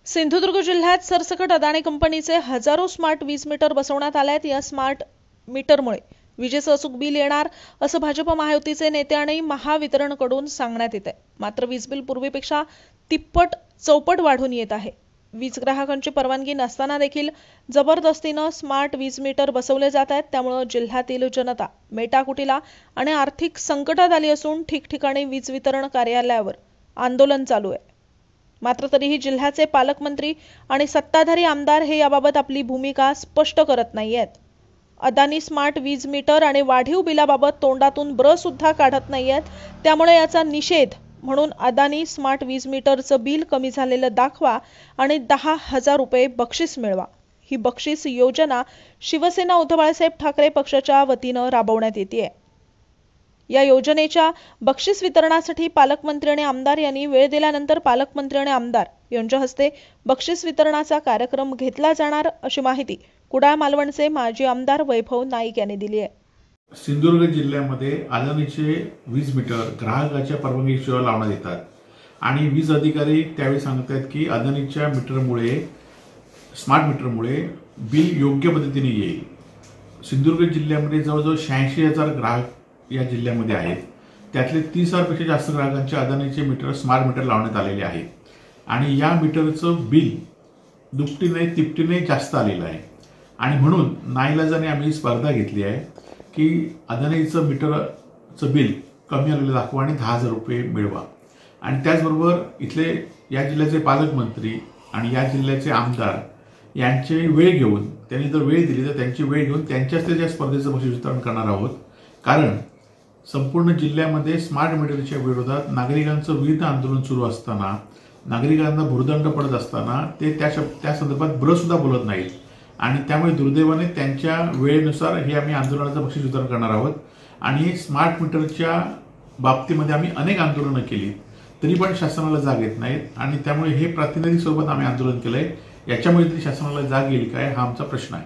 सिंधुदुर्ग जिल्ह्यात सरसकट अदानी कंपनीचे हजारो स्मार्ट वीज मीटर बसवण्यात आले आहेत। या स्मार्ट मीटरमुळे विजेचं अचूक बिल येणार असं भाजप महायुतीचे नेते आणि महावितरणकडून सांगण्यात येत आहे। मात्र वीज बिल पूर्वीपेक्षा तिप्पट चौपट वाढून येत आहे। वीज ग्राहकांची परवानगी नसताना देखील जबरदस्तीने स्मार्ट वीज मीटर बसवले जात आहेत। त्यामुळे जिल्ह्यातील जनता मेटाकुटीला आणि आर्थिक संकटात आली असून ठिकठिकाणी वीज वितरण कार्यालयावर आंदोलन चालू आहे। मात्र तरीही जिल्ह्याचे पालकमंत्री आणि सत्ताधारी आमदार हे याबाबत आपली भूमिका स्पष्ट करत नाहीयेत। अदानी स्मार्ट वीज मीटर आणि वाढीव बिलाबाबत तोंडातून ब्र सुद्धा काढत नाहीयेत। त्यामुळे याचा निषेध म्हणून अदानी स्मार्ट वीज मीटरचं बिल कमी झालेलं दाखवा आणि 10,000 रुपये बक्षीस मिळवा। ही बक्षीस योजना शिवसेना उद्धव बाळासाहेब ठाकरे पक्षाच्या वतीने राबवण्यात येते। या योजनेच्या बक्षीस वितरणासाठी पालकमंत्री आणि आमदार यांनी वेळ दिल्यानंतर पालकमंत्री आणि आमदार यांच्या हस्ते बक्षीस वितरणाचा कार्यक्रम घेतला जाणार अशी माहिती कुडाळ मालवणचे माजी आमदार वैभव नाईक यांनी दिली आहे। सिंधुदुर्ग जिल्ह्यामध्ये अदानीचे वीज मीटर ग्राहकाच्या परवानगीशिवाय लावण्यात येतात आणि वीज अधिकारी त्यावेळी सांगतात की अदानीच्या मीटरमुळे स्मार्ट मीटरमुळे बिल योग्य पद्धतीने येईल। सिंधुदुर्ग जिल्ह्यामध्ये जवळजवळ 86,000 ग्राहक या जिल्ह्यामध्ये आहेत। त्यातले 30,000 पेक्षा जास्त ग्राहकांचे अदानीचे मीटर स्मार्ट मीटर लावण्यात आलेले आहेत आणि या मीटरचं बिल दुपटीने तिपटीने जास्त आलेलं आहे आणि म्हणून नाईलाजाने आम्ही स्पर्धा घेतली आहे की अदानीचं मीटरचं बिल कमी आलेलं दाखवा आणि 10,000 रुपये मिळवा। आणि त्याचबरोबर इथले या जिल्ह्याचे पालकमंत्री आणि या जिल्ह्याचे आमदार यांचे वेळ घेऊन त्यांनी जर वेळ दिली तर त्यांची वेळ घेऊन त्यांच्याच त्या स्पर्धेचं बक्षीस वितरण करणार आहोत। कारण संपूर्ण जिल्ह्यामध्ये स्मार्ट मीटरच्या विरोधात नागरिकांचं विविध आंदोलन सुरू असताना नागरिकांना भुर्दंड पडत असताना ते त्या संदर्भात ब्र सुद्धा बोलत नाहीत आणि त्यामुळे दुर्दैवाने त्यांच्या वेळेनुसार हे आम्ही आंदोलनाचं बक्षीस वितरण करणार आहोत। आणि स्मार्ट मीटरच्या बाबतीमध्ये आम्ही अनेक आंदोलनं केली तरी पण शासनाला जाग येत नाहीत आणि त्यामुळे हे प्रातिनिधिक स्वरूपात आम्ही आंदोलन केलंय। याच्यामुळे तरी शासनाला जाग येईल काय हा आमचा प्रश्न आहे।